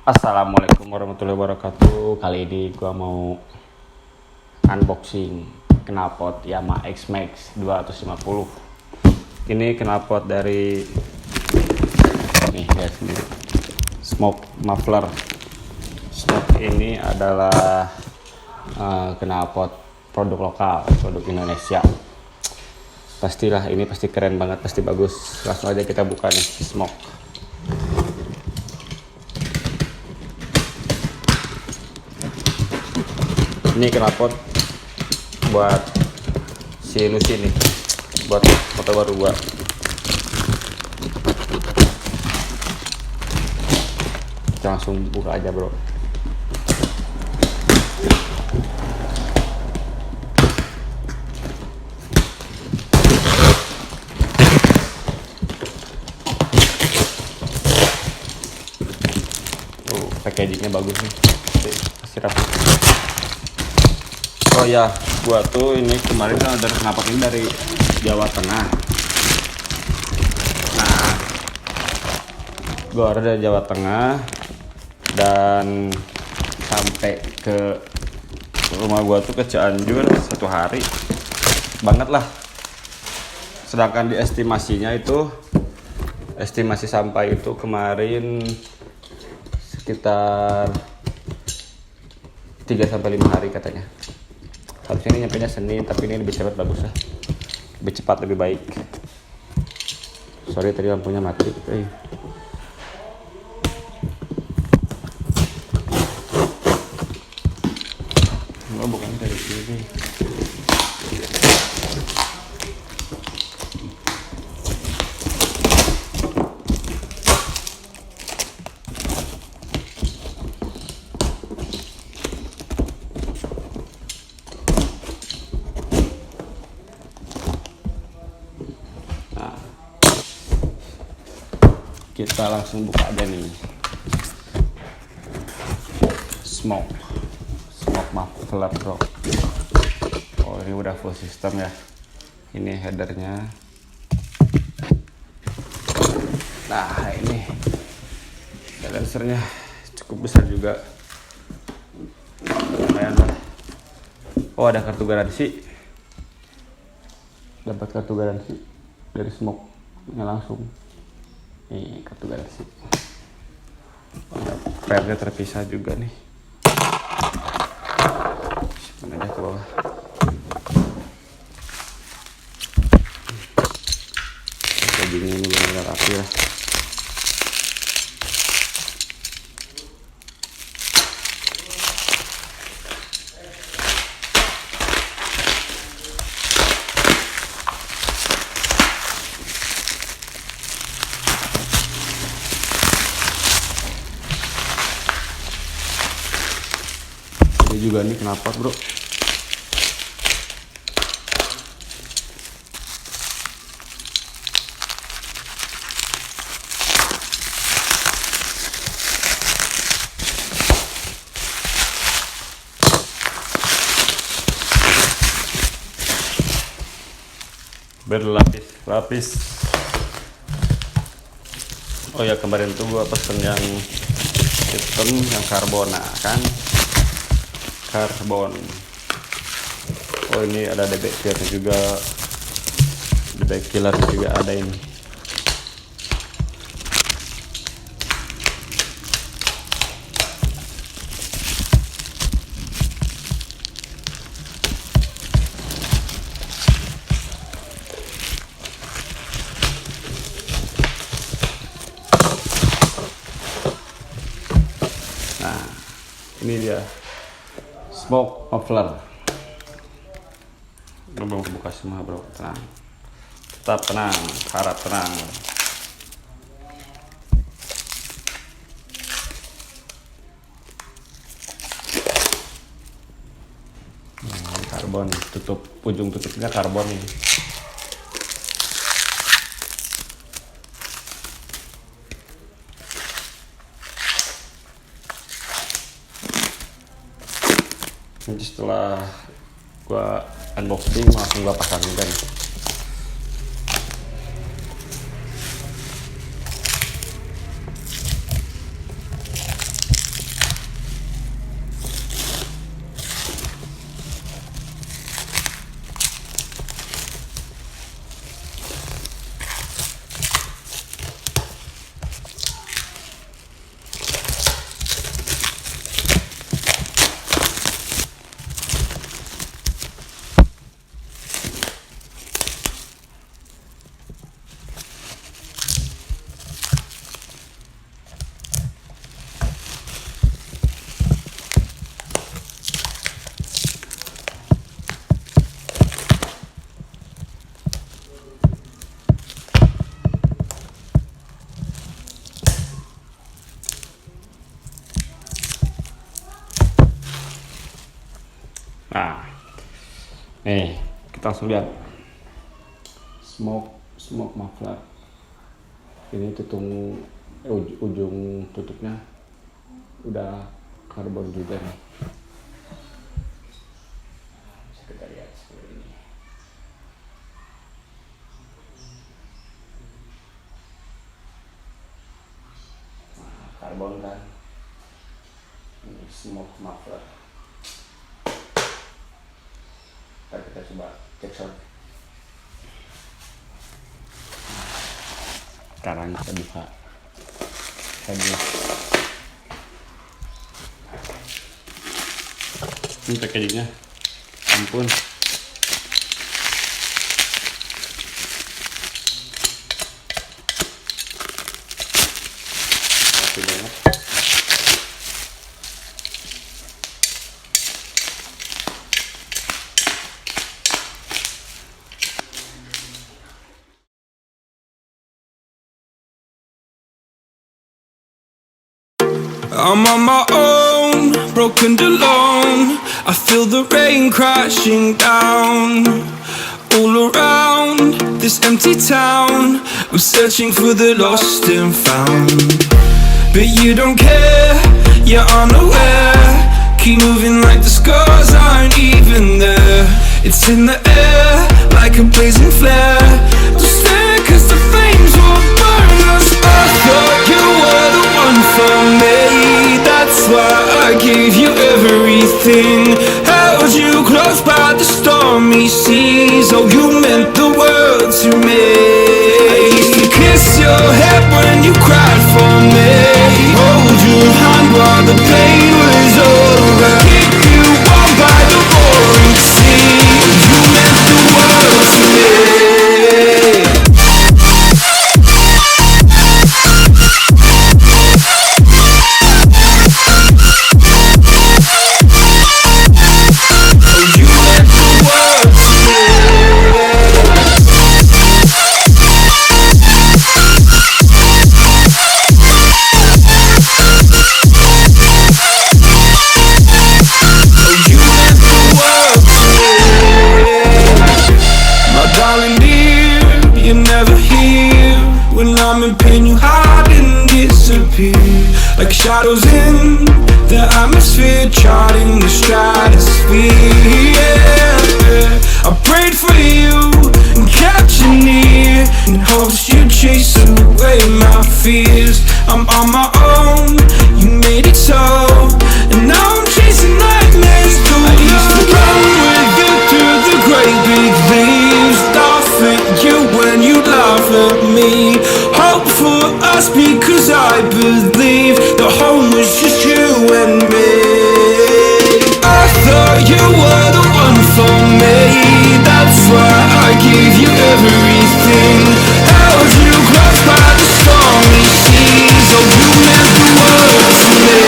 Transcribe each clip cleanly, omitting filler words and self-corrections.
Assalamualaikum warahmatullahi wabarakatuh. Kali ini gua mau unboxing knalpot Yamaha X-Max 250. Ini knalpot dari nih lihat sendiri. Smoke muffler. Smoke ini adalah knalpot produk lokal, produk Indonesia. Pastilah ini pasti keren banget, pasti bagus. Langsung aja kita buka nih Smoke. Ini knalpot buat si Lucy nih, buat motor baru gua. Kita langsung buka aja bro. Packagingnya bagus nih, pasti rapi. Oh ya, gua tuh ini kemarin kan order knalpot ini dari Jawa Tengah. Nah, gua order dari Jawa Tengah dan sampai ke rumah gua tuh ke Cianjur 1 hari banget lah. Sedangkan di estimasinya itu, estimasi sampai itu kemarin sekitar 3-5 hari katanya. Harusnya ini nyampainya Senin, tapi ini lebih cepat, bagus lah, lebih cepat, lebih baik. Sorry tadi lampunya mati. Oh, bukan dari sini. Kita langsung buka aja nih. Smoke muffler bro. Oh, ini udah full system ya. Ini headernya. Nah, ini silencernya cukup besar juga, lumayan lah. Oh, ada kartu garansi. Dapat kartu garansi dari Smoke nya langsung. Ini kartu garansi. Ada pernya terpisah juga nih. Simpan aja ke bawah. Packagingnya ini benar-benar rapi lah. Ini juga nih knalpot bro. Berlapis-lapis. Oh ya, kemarin tuh gua pesen yang sistem yang karbona kan, karbon. Oh, ini ada DB killernya juga, DB killer juga ada ini. Nah, ini dia Smoke muffler. Belum buka semua bro, tenang, tetap tenang, harap tenang. Karbon, tutup, ujung tutupnya karbon ini. Nanti setelah gua unboxing langsung gua pasangin kan. Nah, nih kita langsung lihat smoke muffler. Ini ujung tutupnya udah karbon juga nih. Bisa kita lihat seperti ini. Nah, karbon kan. Ini smoke muffler. Ntar kita coba cek sound. Sekarang kita buka headnya. Ini packagingnya, ampun. Rapi banget. I'm on my own, broken alone. I feel the rain crashing down all around this empty town. I'm searching for the lost and found, but you don't care, you're unaware. Keep moving like the scars aren't even there. It's in the air like a blazing flare. Don't stare 'cause the flames will burn us. I thought you were the one for me. That's why I gave you everything. Held you close by the stormy seas. Oh, you meant the world to me. I used to kiss your head when you cried for me. Hold your hand while the pain was over. Keep you warm by the roaring sea. You meant the world to me. Like shadows in the atmosphere, charting the stratosphere. Yeah. I prayed for you and kept you near, in hopes you'd chase away my fears. I'm on my own, you made it so, and now I'm chasing nightmares. I used to run with you through the great big leaves, laugh at you when you laugh at me. Hope for us because I believe the home was just you and me. I thought you were the one for me. That's why I gave you everything. Held you close by the stormy seas. Oh, you meant the world to me.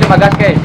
Cuma gas, guys.